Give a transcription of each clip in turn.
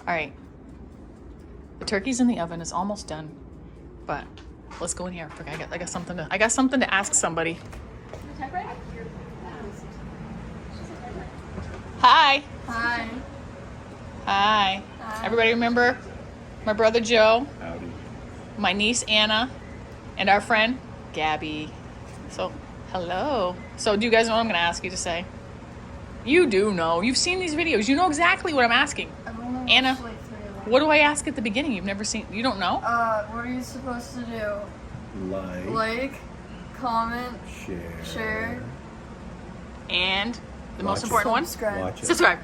All right. The turkey's in the oven. It's almost done. But let's go in here. I got something to ask somebody. Hi. Hi. Hi. Everybody remember my brother Joe? Howdy. My niece Anna, and our friend Gabby. So, hello. So, do you guys know what I'm going to ask you to say? You do know. You've seen these videos. You know exactly what I'm asking. I've only Anna, watched like 3 of them. what do I ask at the beginning? You've never seen. You don't know? What are you supposed to do? Like, comment, share. And the most Watch it. important one? subscribe. Watch it. Subscribe.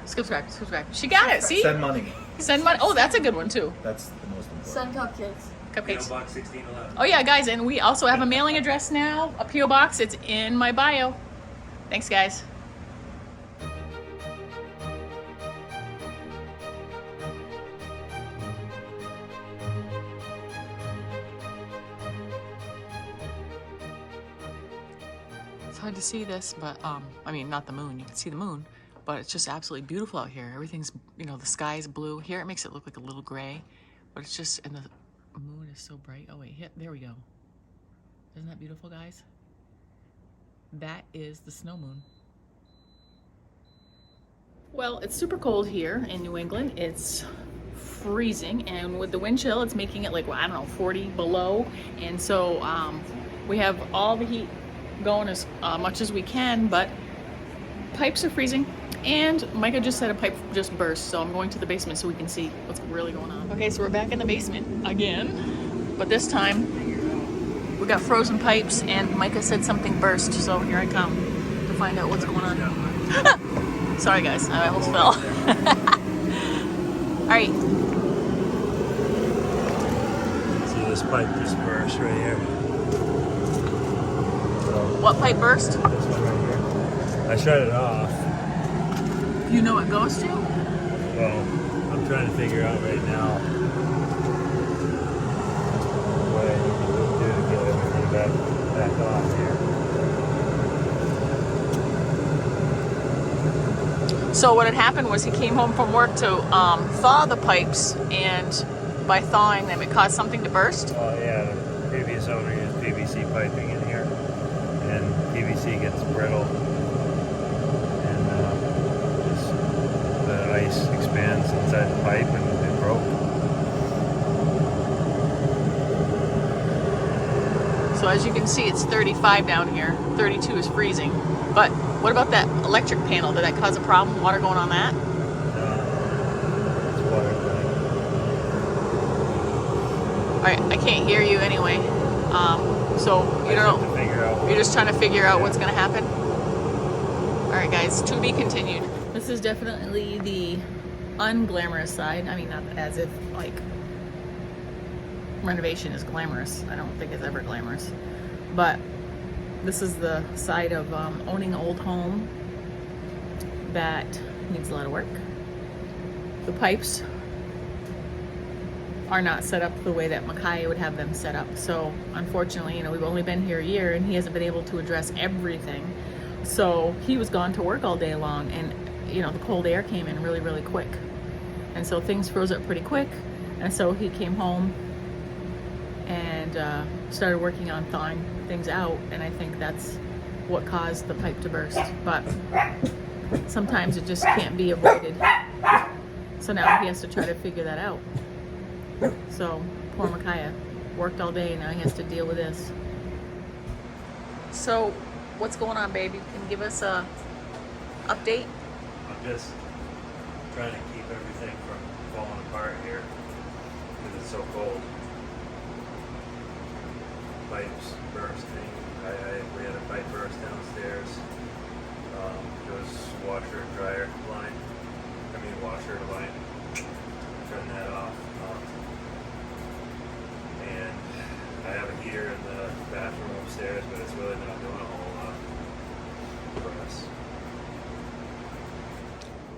She got it. See? Send money. Send money. Oh, that's a good one too. That's the most important. Send cupcakes. Cupcakes. Box 1611. Oh yeah, guys, and we also have a mailing address now, a PO box. It's in my bio. Thanks, guys. It's hard to see this, but I mean, not the moon. You can see the moon, but it's just absolutely beautiful out here. Everything's, you know, the sky's blue. Here it makes it look like a little gray, but it's just, and the moon is so bright. Oh wait, there we go. Isn't that beautiful, guys? That is the snow moon. Well, it's super cold here in New England. It's freezing, and with the wind chill, it's making it like, well, I don't know, 40 below. And so we have all the heat going as much as we can, but pipes are freezing. And Micah just said a pipe just burst, so I'm going to the basement so we can see what's really going on. Okay, so we're back in the basement again, but this time we got frozen pipes, and Micah said something burst, so here I come to find out what's going on. Sorry guys, I almost fell. All right. See this pipe just burst right here. What pipe burst? This one right here. I shut it off. You know what it goes to? Well, I'm trying to figure out right now what I need to do to get everything back on here. So what had happened was he came home from work to thaw the pipes, and by thawing them, it caused something to burst. Oh yeah, the previous owner used PVC piping in here, and PVC gets brittle, and just the ice expands inside the pipe, and it broke. So as you can see, it's 35 down here. 32 is freezing. But what about that electric panel? Did that cause a problem? Water going on that? It's water running. All right, I can't hear you anyway. So you don't know. You're just trying to figure out what's going to happen. All right, guys, to be continued. This is definitely the unglamorous side. I mean, not as if like renovation is glamorous. I don't think it's ever glamorous, but this is the side of owning an old home that needs a lot of work. The pipes are not set up the way that Micaiah would have them set up. So unfortunately, you know, we've only been here a year and he hasn't been able to address everything. So he was gone to work all day long, and you know, the cold air came in really, really quick. And so things froze up pretty quick. And so he came home and started working on thawing things out, and I think that's what caused the pipe to burst. But sometimes it just can't be avoided. So now he has to try to figure that out. So poor Micaiah worked all day, and now he has to deal with this. So what's going on, baby? Can you give us a update? I'm just trying to keep everything from falling apart here because it's so cold. Pipes bursting. We had a pipe burst downstairs. Goes washer and dryer line. Washer line. Turn that off. And I have a heater in the bathroom upstairs, but it's really not doing a whole lot for us.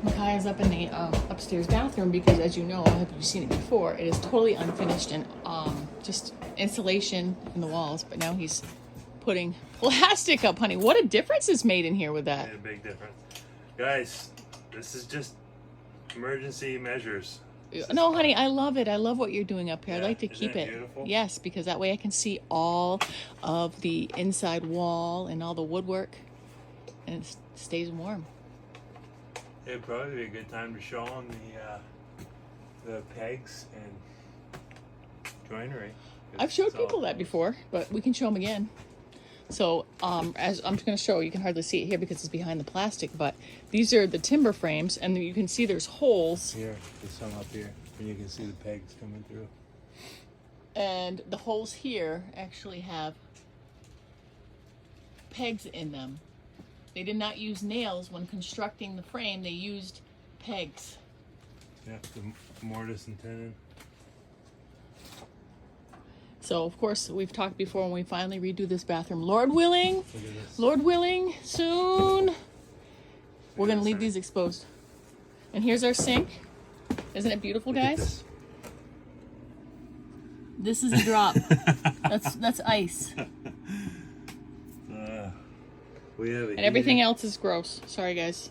Micaiah's up in the upstairs bathroom because, as you know, have you seen it before? It is totally unfinished and just insulation in the walls. But now he's putting plastic up, honey. What a difference it's made in here with that. Made a big difference, guys. This is just emergency measures. No, honey, I love it. I love what you're doing up here. Yeah, I like to isn't keep it it. beautiful? Yes, because that way I can see all of the inside wall and all the woodwork, and it stays warm. It'd probably be a good time to show them the pegs and joinery. I've showed people that before, but we can show them again. So, as I'm just going to show, you can hardly see it here because it's behind the plastic, but these are the timber frames, and you can see there's holes. Here, there's some up here, and you can see the pegs coming through. And the holes here actually have pegs in them. They did not use nails when constructing the frame. They used pegs. Yeah, the mortise and tenon. So, of course, we've talked before when we finally redo this bathroom. Lord willing, Look at this. Lord willing, soon, we're going to leave these exposed. And here's our sink. Isn't it beautiful, Look at guys? This is a drop. That's ice. We have a And everything else is gross. Sorry, guys.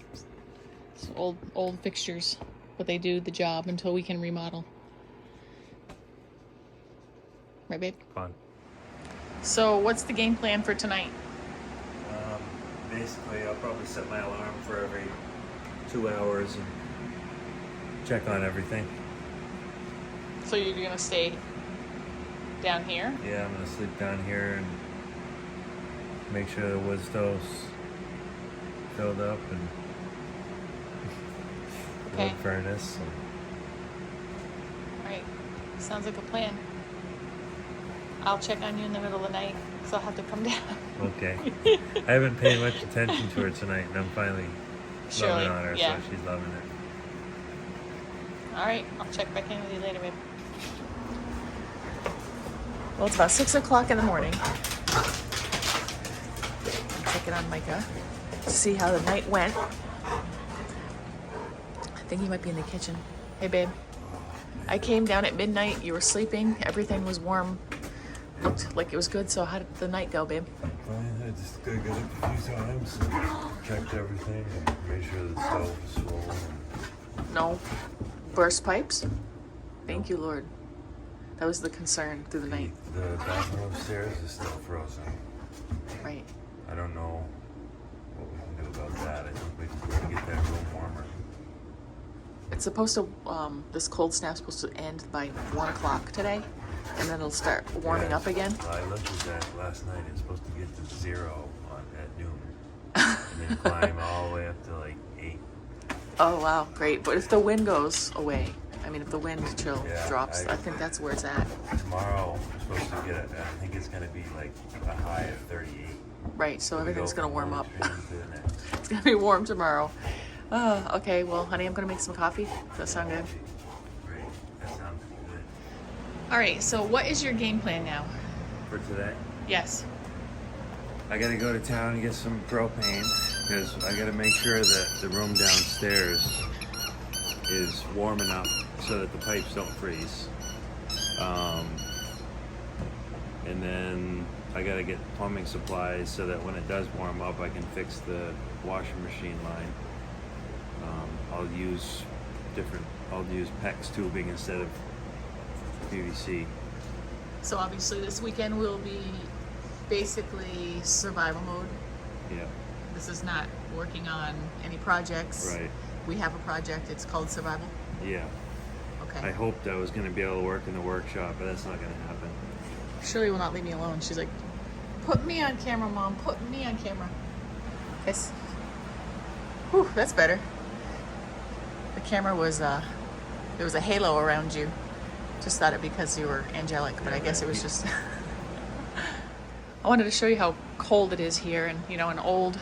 It's old fixtures, but they do the job until we can remodel. Right, babe? Fun. So, what's the game plan for tonight? Basically, I'll probably set my alarm for every 2 hours and check on everything. So you're gonna stay down here? Yeah, I'm gonna sleep down here and make sure the wood stove's filled up and Okay. wood furnace. And Right. Sounds like a plan. I'll check on you in the middle of the night, so I'll have to come down. okay. I haven't paid much attention to her tonight, and I'm finally Shirley, loving on her, yeah. so she's loving it. All right, I'll check back in with you later, babe. Well, it's about 6 o'clock in the morning. Check it on Micah to see how the night went. I think he might be in the kitchen. Hey, babe. I came down at midnight. You were sleeping. Everything was warm. Looked like it was good. So how did the night go, babe? Fine, I just got up a few times and checked everything and made sure the stove was full. No burst pipes? Thank you, Lord. That was the concern through the night. The bathroom upstairs is still frozen. Right. I don't know what we can do about that. I think we can get that room warmer. It's supposed to, this cold snap's supposed to end by 1 o'clock today, and then it'll start warming up again. I looked at that last night. It's supposed to get to 0 at noon. And then climb all the way up to like 8. Oh, wow, great. But if the wind goes away, I mean, if the wind chill Yeah, drops, I think that's where it's at. Tomorrow, we're supposed to get it. I think it's going to be like a high of 38. Right, so everything's going to warm up. To the next. It's going to be warm tomorrow. Oh, okay, well, honey, I'm going to make some coffee. Does that sound good? Great. That sounds good. All right, so what is your game plan now? For today, Yes. I got to go to town and get some propane because I got to make sure that the room downstairs is warm enough so that the pipes don't freeze. And then I got to get plumbing supplies so that when it does warm up, I can fix the washing machine line. I'll use PEX tubing instead of PVC. So obviously this weekend will be basically survival mode. Yeah, This is not working on any projects. right. We have a project, it's called Survival. Yeah. Okay. I hoped I was going to be able to work in the workshop, but that's not going to happen. Shirley will not leave me alone. She's like, put me on camera, Mom. Put me on camera. Yes. Whew, that's better. The camera was, there was a halo around you. Just thought it because you were angelic, but I guess it was just... I wanted to show you how cold it is here, and, you know, in old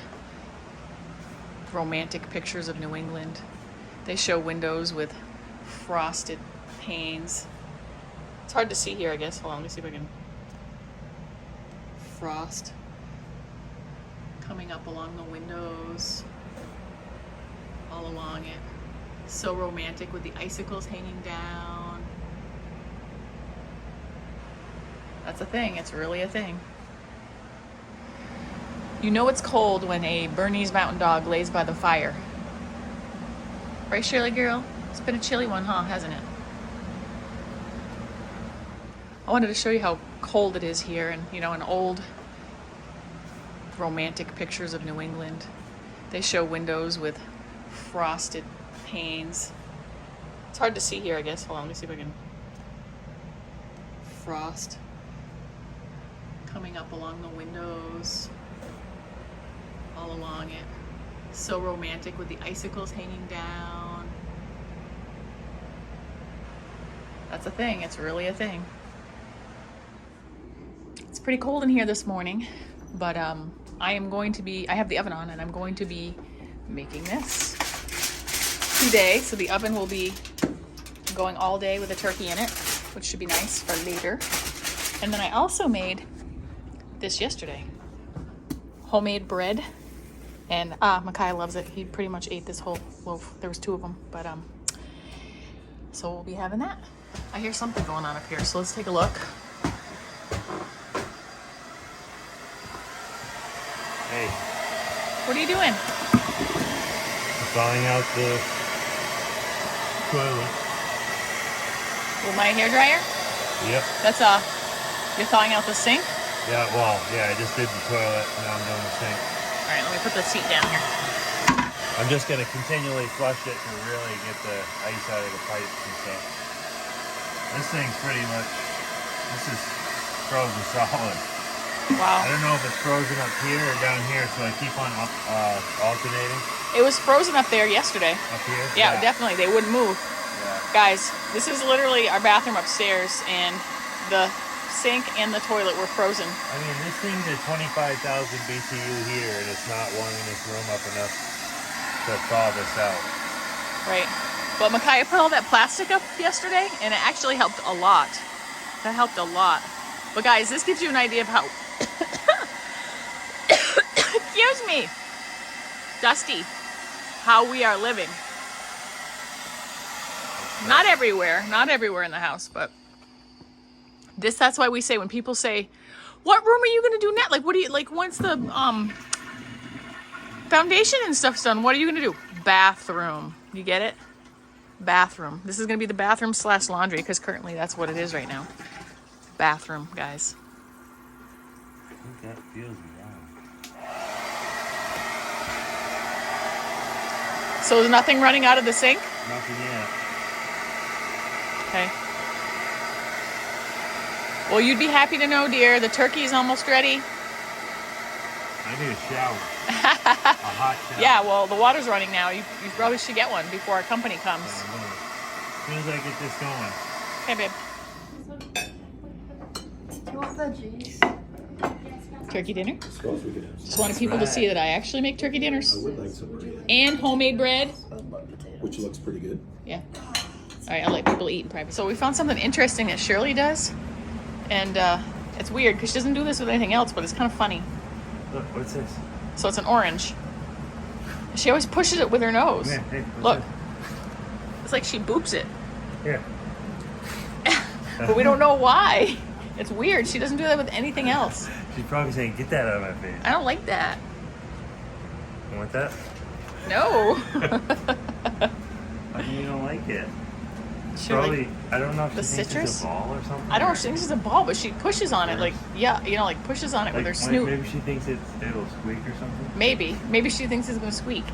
romantic pictures of New England, they show windows with frosted panes. It's hard to see here, I guess. Hold on, let me see if I can... Frost coming up along the windows, all along it. So romantic with the icicles hanging down. That's a thing. It's really a thing. You know it's cold when a Bernese Mountain Dog lays by the fire. Right, Shirley girl? It's been a chilly one, huh? Hasn't it? I wanted to show you how cold it is here, and you know, in old romantic pictures of New England, they show windows with frosted panes. It's hard to see here, I guess. Hold on, let me see if I can. Frost coming up along the windows, all along it. So romantic with the icicles hanging down. That's a thing. It's really a thing. It's pretty cold in here this morning, but I have the oven on and I'm going to be making this today. So the oven will be going all day with a turkey in it, which should be nice for later. And then I also made this yesterday. Homemade bread. And Micaiah loves it. He pretty much ate this whole loaf. There was 2 of them, but so we'll be having that. I hear something going on up here, so let's take a look. Hey. What are you doing? Thawing out the toilet. With my hairdryer? Yep. That's you're thawing out the sink? Yeah, well, yeah, I just did the toilet, now I'm doing the sink. All right, let me put the seat down here. I'm just gonna continually flush it to really get the ice out of the pipes and stuff. This thing's pretty much, this is frozen solid. Wow. I don't know if it's frozen up here or down here, so I keep on alternating. It was frozen up there yesterday. Up here? Yeah, definitely. They wouldn't move. Yeah. Guys, this is literally our bathroom upstairs, and the sink and the toilet were frozen. I mean, this thing's at 25,000 BTU here, and it's not warming this room up enough to thaw this out. Right. But Micaiah put all that plastic up yesterday, and it actually helped a lot. That helped a lot. But guys, this gives you an idea of how... Excuse me. Dusty. How we are living. Not everywhere in the house, but that's why we say, when people say, what room are you going to do next? Like, what do you, like, once the foundation and stuff's done, what are you going to do? Bathroom. You get it? Bathroom. This is going to be the bathroom / laundry, because currently that's what it is right now. Bathroom, guys. I think that feels wrong. So there's nothing running out of the sink? Nothing yet. Okay. Well, you'd be happy to know, dear, the turkey is almost ready. I need a shower. A hot shower. Yeah, well, the water's running now. You probably should get one before our company comes. As soon as I get this going. Okay, babe. Do you want veggies? Turkey dinner. I suppose we could have Just some. wanted people to see that I actually make turkey dinners. I would like some bread, And homemade bread. which looks pretty good. Yeah. All right, I'll let people eat in private. So we found something interesting that Shirley does. And it's weird because she doesn't do this with anything else, but it's kind of funny. Look, what's this? So it's an orange. She always pushes it with her nose. Come here, hey, what's Look. this? It's like she boops it. Here. But we don't know why. It's weird. She doesn't do that with anything else. She's probably saying, get that out of my face. I don't like that. You want that? No. How come you don't like it? Shirley, Probably, I don't know if the she thinks citrus? it's a ball or something. I don't know if she thinks it's a ball, but she pushes on it like, yeah, you know, like pushes on it with her snoot. Maybe she thinks it'll squeak or something. Maybe she thinks it's gonna squeak.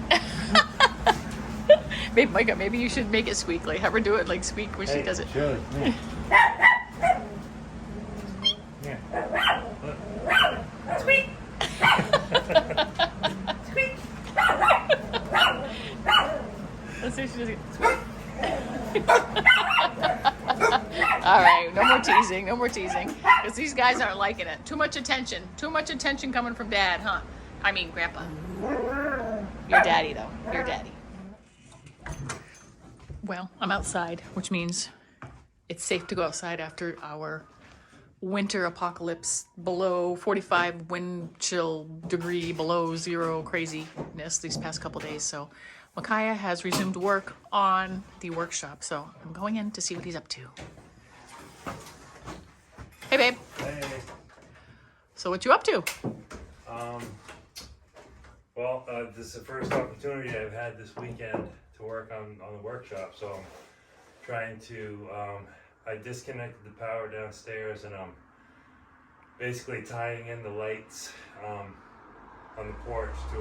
Maybe, Micah, maybe you should make it squeak. Like, have her do it like squeak when she does it. Shirley, come here. Here. Look. Squeak. Squeak. Let's see if she does it. Squeak. All right, no more teasing, because these guys aren't liking it. Too much attention coming from Dad, huh? I mean, Grandpa. Your daddy, though. Your daddy. Well, I'm outside, which means it's safe to go outside after our winter apocalypse, below 45 wind chill degree, below zero craziness these past couple days. So Micaiah has resumed work on the workshop, so I'm going in to see what he's up to. Hey, babe. Hey. So what you up to? Well, this is the first opportunity I've had this weekend to work on the workshop, so I'm trying to I disconnected the power downstairs, and I'm basically tying in the lights on the porch to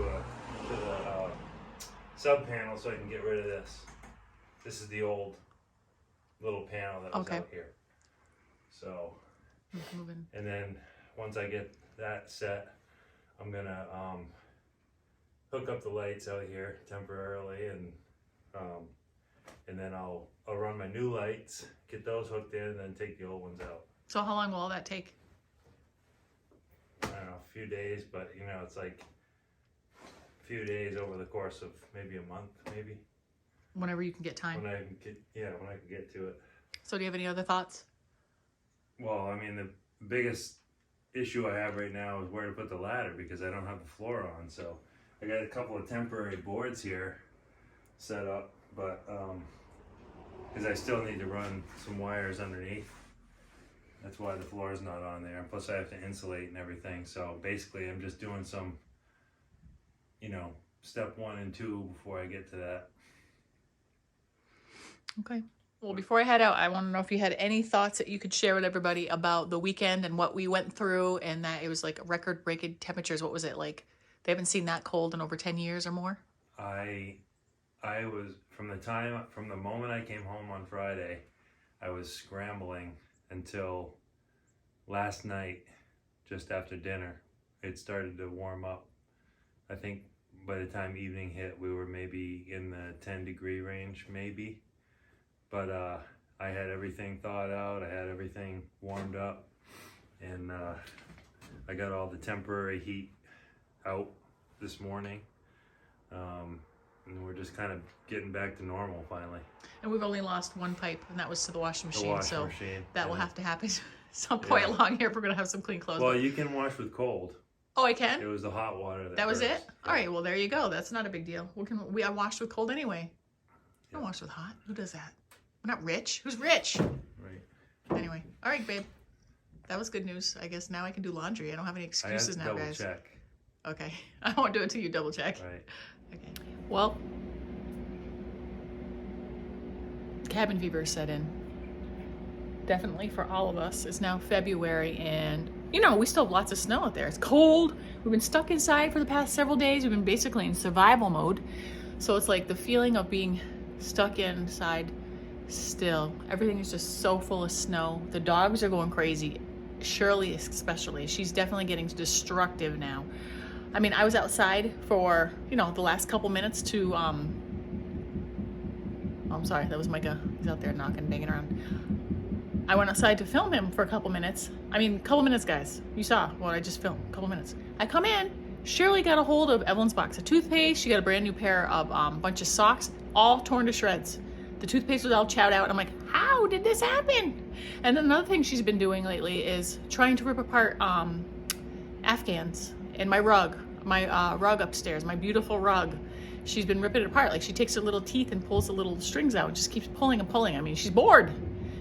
the sub panel so I can get rid of this. This is the old little panel that was out here. So, Moving. and then once I get that set, I'm gonna hook up the lights out here temporarily, and then I'll run my new lights, get those hooked in, and then take the old ones out. So how long will all that take? I don't know, a few days, but you know, it's like a few days over the course of maybe a month, maybe. Whenever you can get time. When I can get to it. So do you have any other thoughts? Well, I mean, the biggest issue I have right now is where to put the ladder, because I don't have the floor on. So I got a couple of temporary boards here set up, but because I still need to run some wires underneath. That's why the floor is not on there. Plus I have to insulate and everything. So basically I'm just doing some, you know, step 1 and 2 before I get to that. Okay. Well, before I head out, I want to know if you had any thoughts that you could share with everybody about the weekend and what we went through, and that it was like record-breaking temperatures. What was it like? They haven't seen that cold in over 10 years or more? I was, from the moment I came home on Friday, I was scrambling until last night, just after dinner. It started to warm up. I think by the time evening hit, we were maybe in the 10-degree range, maybe. But I had everything thawed out, I had everything warmed up, and I got all the temporary heat out this morning. And we're just kind of getting back to normal finally. And we've only lost one pipe, and that was to the washing machine. That will have to happen some point along here if we're going to have some clean clothes. Well, you can wash with cold. Oh, I can? It was the hot water that was hurts. it? All right, well, there you go. That's not a big deal. I washed with cold anyway. I don't wash with hot. Who does that? We're not rich. Who's rich? Right. Anyway. All right, babe. That was good news. I guess now I can do laundry. I don't have any excuses now, guys. Double check. Okay. I won't do it till you double check. Right. Okay. Well, cabin fever set in. Definitely for all of us. It's now February, and you know, we still have lots of snow out there. It's cold. We've been stuck inside for the past several days. We've been basically in survival mode. So it's like the feeling of being stuck inside still. Everything is just so full of snow. The dogs are going crazy. Shirley especially. She's definitely getting destructive now. I mean, I was outside for, you know, the last couple minutes to, oh, I'm sorry, that was Micah. He's out there knocking, banging around. I went outside to film him for a couple minutes. I mean, couple minutes, guys. You saw what I just filmed, couple minutes. I come in, Shirley got a hold of Evelyn's box of toothpaste. She got a brand new pair of bunch of socks, all torn to shreds. The toothpaste was all chowed out, and I'm like, how did this happen? And then another thing she's been doing lately is trying to rip apart Afghans and my rug upstairs, my beautiful rug. She's been ripping it apart. Like, she takes her little teeth and pulls the little strings out and just keeps pulling and pulling. I mean, she's bored.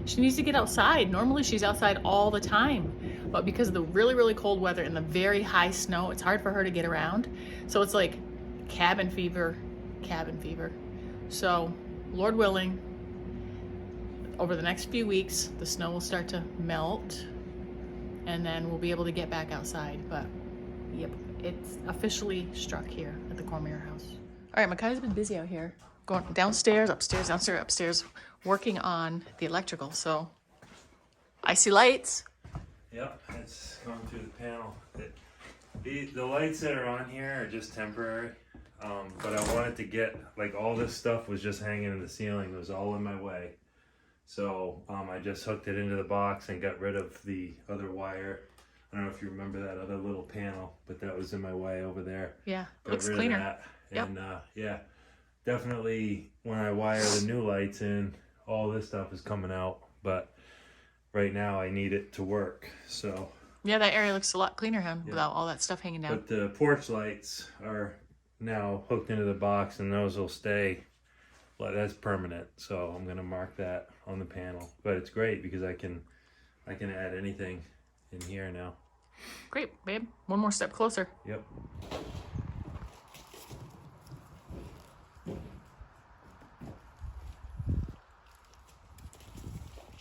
She needs to get outside. Normally she's outside all the time, but because of the really, really cold weather and the very high snow, it's hard for her to get around. So it's like cabin fever. So Lord willing, over the next few weeks, the snow will start to melt, and then we'll be able to get back outside. But yep, it's officially struck here at the Cormier house. All right, Micaiah's been busy out here, going downstairs, upstairs, working on the electrical. So I see lights. Yep, it's going through the panel. The lights that are on here are just temporary, but I wanted to get, like, all this stuff was just hanging in the ceiling. It was all in my way. So I just hooked it into the box and got rid of the other wire. I don't know if you remember that other little panel, but that was in my way over there. Yeah, it Got looks rid of cleaner. that. Yep. And yeah, definitely when I wire the new lights in, all this stuff is coming out. But right now I need it to work. So yeah, that area looks a lot cleaner, huh, without all that stuff hanging down. But the porch lights are now hooked into the box, and those will stay. Well, that's permanent, so I'm gonna mark that on the panel. But it's great because I can add anything in here now. Great, babe. One more step closer. Yep.